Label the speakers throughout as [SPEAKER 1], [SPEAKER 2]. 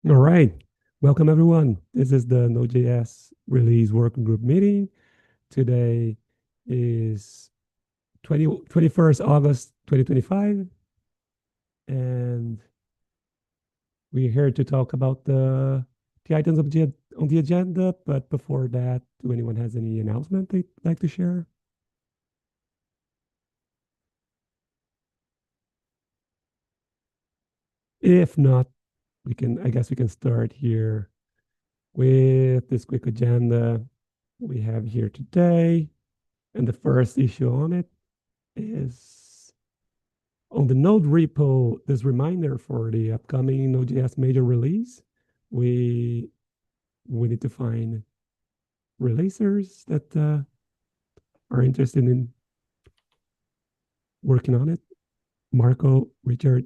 [SPEAKER 1] All right. Welcome, everyone. This is the Node.js release working group meeting. Today is 21st August 2025, and we're here to talk about the items on the agenda. But before that, do anyone has any announcement they'd like to share? If not, I guess we can start here with this quick agenda we have here today. And the first issue on it is on the Node repo, this reminder for the upcoming Node.js major release. We we need to find releasers that are interested in working on it. Marco, Richard,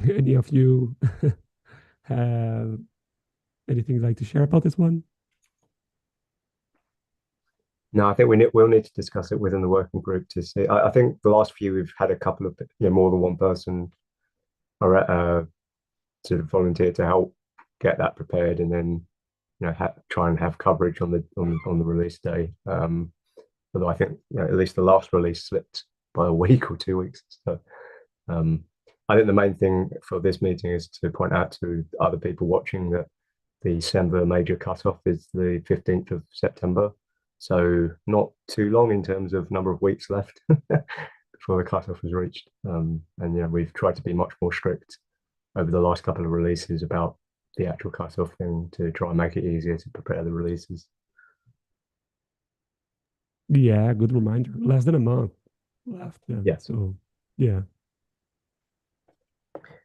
[SPEAKER 1] any of you have anything you'd like to share about this one?
[SPEAKER 2] No, I think we'll need to discuss it within the working group to see. I think the last few we've had a couple of more than one person are sort of volunteer to help get that prepared, and then try and have coverage on the release day. Although I think at least the last release slipped by a week or 2 weeks. So um, I think the main thing for this meeting is to point out to other people watching that the December major cutoff is the 15th of September. So not too long in terms of number of weeks left before the cutoff is reached. And we've tried to be much more strict over the last couple of releases about the actual cutoff thing to try and make it easier to prepare the releases.
[SPEAKER 1] Yeah, good reminder. Less than a month left. Yeah.
[SPEAKER 2] Yeah.
[SPEAKER 1] So, yeah.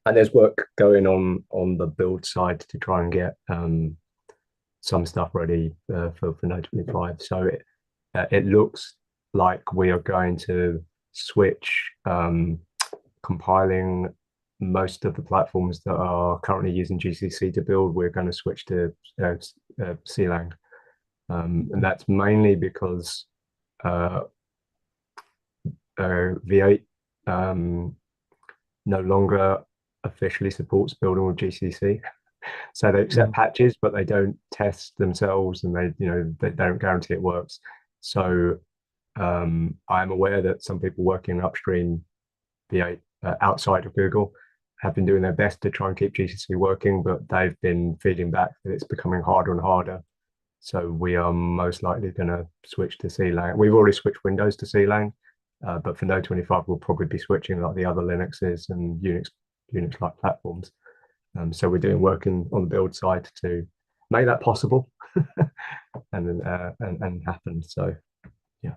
[SPEAKER 2] And there's work going on the build side to try and get some stuff ready for Node 25. So it looks like we are going to switch compiling most of the platforms that are currently using GCC to build. We're going to switch to CLang. And that's mainly because V8 no longer officially supports building with GCC. So they accept
[SPEAKER 1] Mm.
[SPEAKER 2] patches, but they don't test themselves, and they don't guarantee it works. So I'm aware that some people working upstream V8 outside of Google have been doing their best to try and keep GCC working, but they've been feeding back that it's becoming harder and harder. So we are most likely going to switch to CLang. We've already switched Windows to CLang, but for Node 25, we'll probably be switching like the other Linuxes and Unix-like platforms. So we're doing work on the build side to make that possible and happen. So yeah.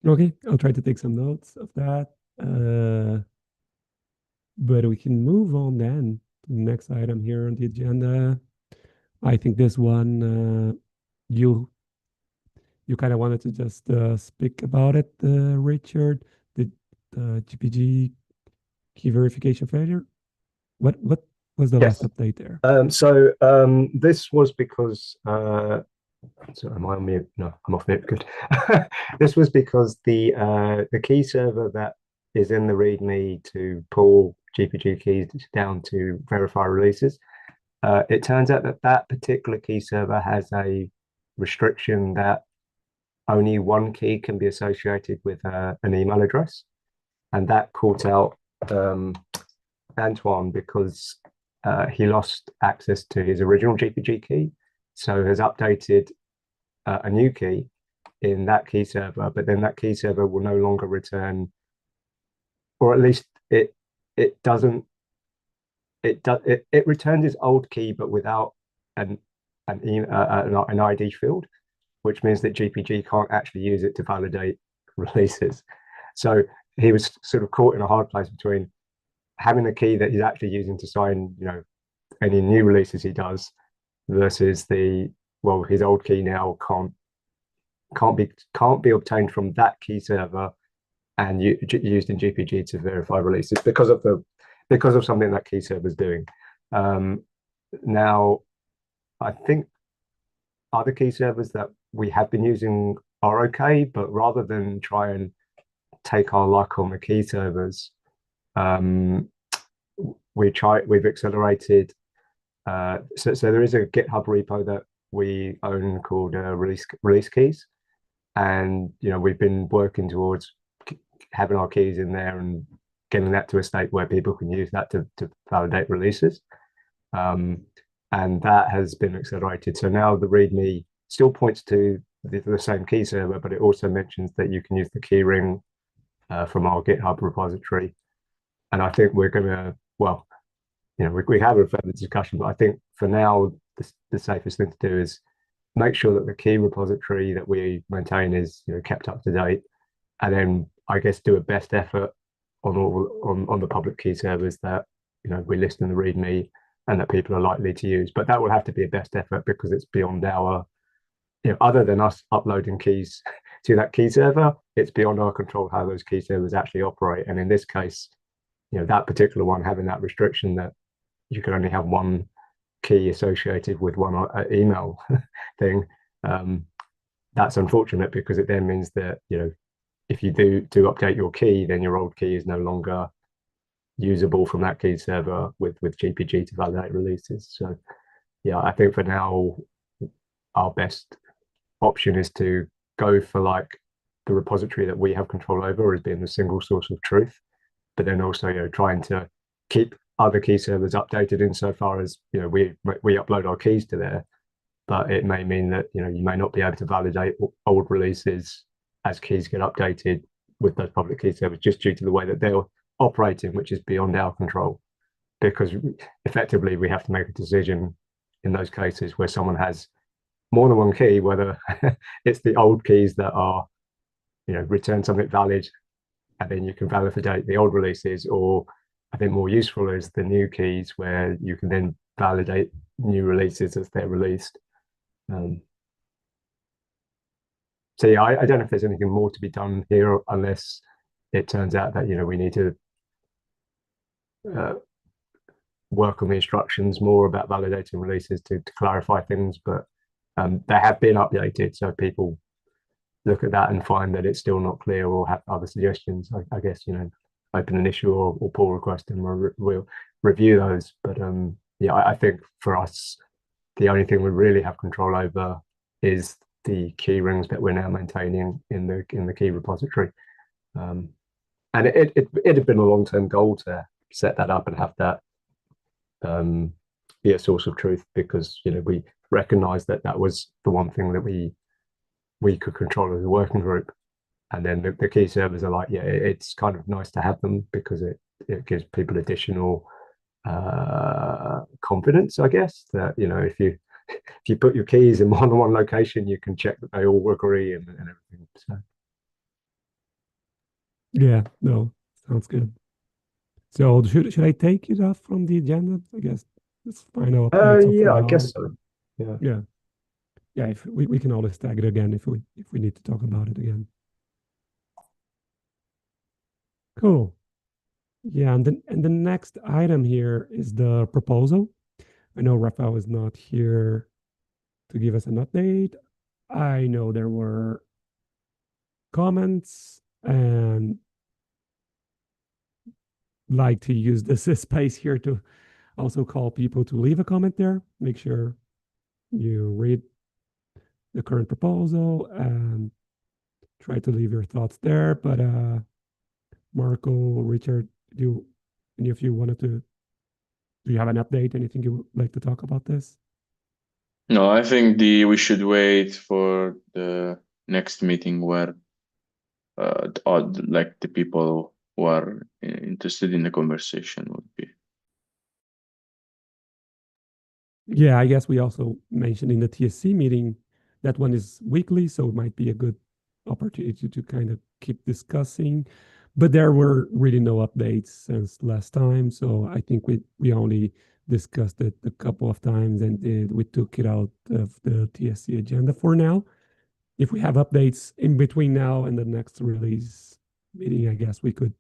[SPEAKER 1] Okay, I'll try to take some notes of that. But we can move on then to the next item here on the agenda. I think this one you you kind of wanted to just speak about it, Richard. The GPG key verification failure. What was the last
[SPEAKER 2] Yes.
[SPEAKER 1] update there?
[SPEAKER 2] This was because so am I on mute? No, I'm off mute. Good. This was because the key server that is in the README to pull GPG keys down to verify releases. It turns out that that particular key server has a restriction that only one key can be associated with an email address, and that caught out Antoine because he lost access to his original GPG key, so has updated a new key in that key server, but then that key server will no longer return, or at least it doesn't it returns its old key, but without an an ID field, which means that GPG can't actually use it to validate releases. So he was sort of caught in a hard place between having a key that he's actually using to sign, any new releases he does, versus his old key now can't be obtained from that key server and used in GPG to verify releases because of something that key server is doing. Now, I think other key servers that we have been using are okay, but rather than try and take our luck on the key servers, um, we've accelerated. So there is a GitHub repo that we own called release keys, and we've been working towards having our keys in there and getting that to a state where people can use that to validate releases. And that has been accelerated. So now the README still points to the same key server, but it also mentions that you can use the keyring from our GitHub repository. And I think we're going to, well, we have a further discussion, but I think for now, the safest thing to do is make sure that the key repository that we maintain is kept up to date, and then I guess do a best effort on the public key servers that we list in the README and that people are likely to use. But that will have to be a best effort because it's beyond our, other than us uploading keys to that key server, it's beyond our control how those key servers actually operate. And in this case, that particular one having that restriction that you can only have one key associated with one email thing. That's unfortunate because it then means that if you do update your key, then your old key is no longer usable from that key server with GPG to validate releases. So yeah, I think for now our best option is to go for like the repository that we have control over as being the single source of truth, but then also trying to keep other key servers updated insofar as we upload our keys to there, but it may mean that you may not be able to validate old releases as keys get updated with those public key servers just due to the way that they're operating, which is beyond our control. Because effectively we have to make a decision in those cases where someone has more than one key, whether it's the old keys that are return something valid and then you can validate the old releases, or I think more useful is the new keys where you can then validate new releases as they're released. So yeah, I don't know if there's anything more to be done here unless it turns out that we need to work on the instructions more about validating releases to clarify things. But they have been updated, so people look at that and find that it's still not clear or have other suggestions. I guess open an issue or pull request and we'll review those. But yeah, I think for us, the only thing we really have control over is the key rings that we're now maintaining in the key repository. And it had been a long-term goal to set that up and have that be a source of truth, because we recognized that was the one thing that we could control as a working group. And then the key servers are like, yeah, it's kind of nice to have them because it gives people additional confidence, I guess, that if you put your keys in more than one location, you can check that they all agree and everything. So
[SPEAKER 1] Yeah, no, sounds good. So should I take it off from the agenda? I guess let's final updates of for
[SPEAKER 2] yeah, I
[SPEAKER 1] now.
[SPEAKER 2] guess so. Yeah.
[SPEAKER 1] Yeah. Yeah, if we can always tag it again if we need to talk about it again. Cool. Yeah, and the next item here is the proposal. I know Rafael is not here to give us an update. I know there were comments and like to use this space here to also call people to leave a comment there. Make sure you read the current proposal and try to leave your thoughts there. But Marco, Richard, do any of you wanted to do you have an update? Anything you would like to talk about this?
[SPEAKER 3] No, I think we should wait for the next meeting where like the people who are interested in the conversation would be.
[SPEAKER 1] Yeah, I guess we also mentioned in the TSC meeting that one is weekly, so it might be a good opportunity to kind of keep discussing. But there were really no updates since last time, so I think we only discussed it a couple of times and we took it out of the TSC agenda for now. If we have updates in between now and the next release meeting, I guess we could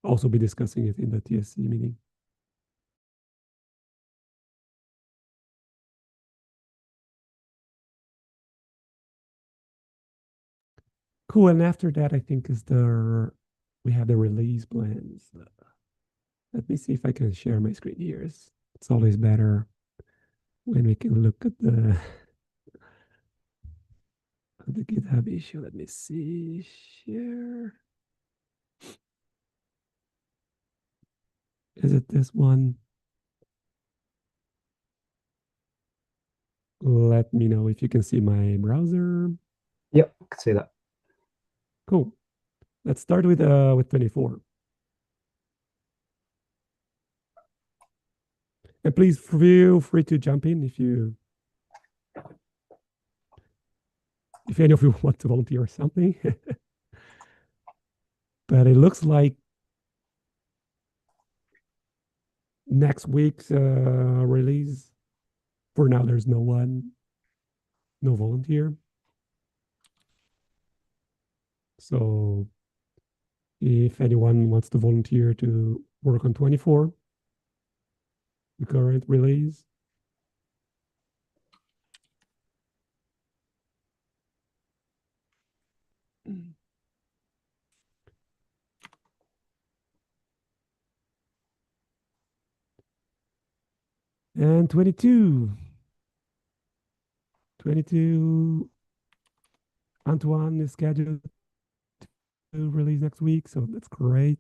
[SPEAKER 1] also be discussing it in the TSC meeting. Cool. And after that, I think we have the release plans. Let me see if I can share my screen here. It's always better when we can look at the GitHub issue. Let me see. Share. Is it this one? Let me know if you can see my browser.
[SPEAKER 2] Yep, I can see that.
[SPEAKER 1] Cool. Let's start with 24. And please feel free to jump in if any of you want to volunteer or something. But it looks like next week's release, for now, there's no volunteer. So if anyone wants to volunteer to work on 24, the current release. And 22, Antoine is scheduled to release next week, so that's great.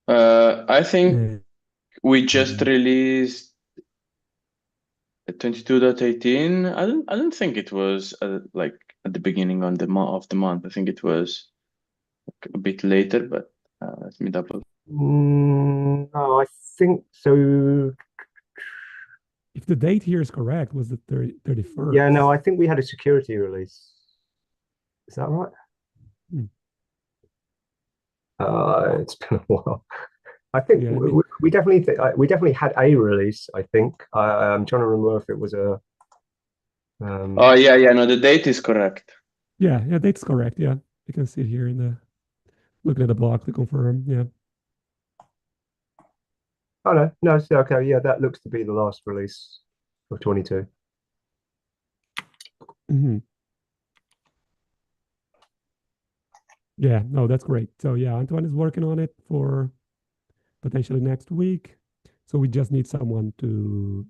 [SPEAKER 3] I think
[SPEAKER 1] And
[SPEAKER 3] we just released 22.18. I don't think it was like at the beginning of the month. I think it was a bit later, but let me double.
[SPEAKER 2] No, I think so.
[SPEAKER 1] if the date here is correct, was the 31st.
[SPEAKER 2] Yeah, no, I think we had a security release. Is that right? It's been a while. I think
[SPEAKER 1] Yeah,
[SPEAKER 2] we definitely had a release. I think I'm trying to remember if it was a.
[SPEAKER 3] Oh yeah, no, the date is correct.
[SPEAKER 1] Yeah, date's correct. Yeah, you can see it here looking at the block to confirm. Yeah.
[SPEAKER 2] Oh no, it's okay. Yeah, that looks to be the last release of 22.
[SPEAKER 1] Mm-hmm. Yeah, no, that's great. So yeah, Antoine is working on it for potentially next week. So we just need someone to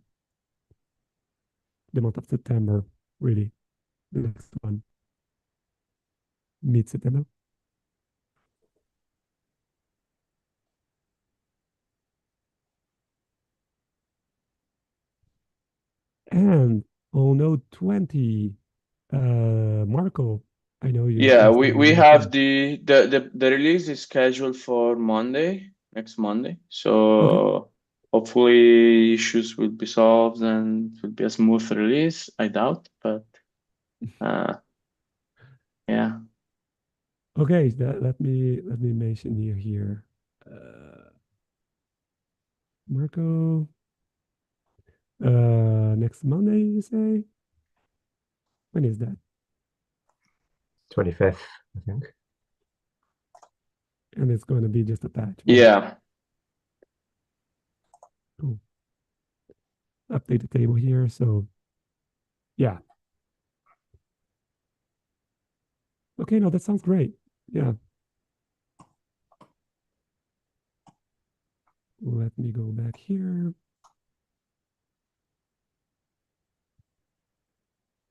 [SPEAKER 1] the month of September, really. The next one, mid-September. And on Node 20, Marco, I know you.
[SPEAKER 3] Yeah,
[SPEAKER 1] you're
[SPEAKER 3] we
[SPEAKER 1] starting
[SPEAKER 3] have
[SPEAKER 1] working.
[SPEAKER 3] the release is scheduled for next Monday. So
[SPEAKER 1] Okay.
[SPEAKER 3] hopefully issues will be solved and it will be a smooth release. I doubt, but yeah.
[SPEAKER 1] Okay, let me mention you here. Marco, next Monday, you say? When is that?
[SPEAKER 2] 25th, I think.
[SPEAKER 1] And it's going to be just a patch, right?
[SPEAKER 3] Yeah.
[SPEAKER 1] Cool. Update the table here. So, yeah. Okay, no, that sounds great. Yeah. Let me go back here.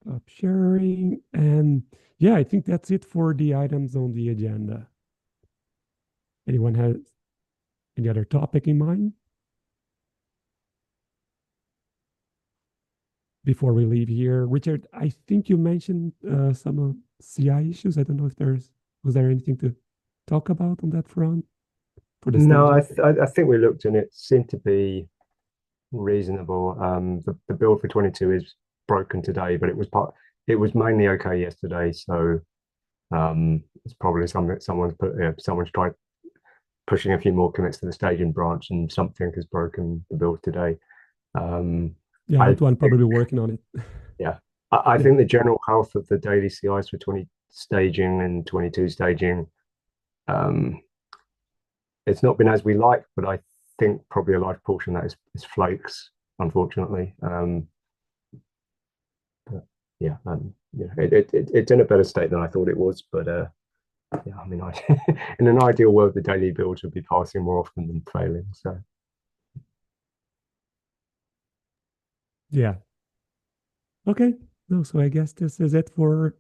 [SPEAKER 1] Stop sharing. And yeah, I think that's it for the items on the agenda. Anyone has any other topic in mind before we leave here? Richard, I think you mentioned some CI issues. I don't know if was there anything to talk about on that front for the
[SPEAKER 2] No,
[SPEAKER 1] staging?
[SPEAKER 2] I think we looked and it seemed to be reasonable. The build for 22 is broken today, but it was mainly okay yesterday. So it's probably someone's tried pushing a few more commits to the staging branch and something has broken the build today.
[SPEAKER 1] Yeah,
[SPEAKER 2] I
[SPEAKER 1] Antoine
[SPEAKER 2] think,
[SPEAKER 1] probably working on it.
[SPEAKER 2] yeah, I
[SPEAKER 1] Yeah.
[SPEAKER 2] think the general health of the daily CIs for 20 staging and 22 staging, it's not been as we like, but I think probably a large portion of that is flakes, unfortunately. But yeah, it's in a better state than I thought it was, but yeah, I mean, in an ideal world, the daily builds would be passing more often than failing. So
[SPEAKER 1] Yeah. Okay. No, so I guess this is it for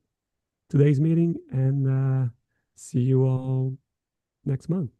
[SPEAKER 1] today's meeting, and see you all next month.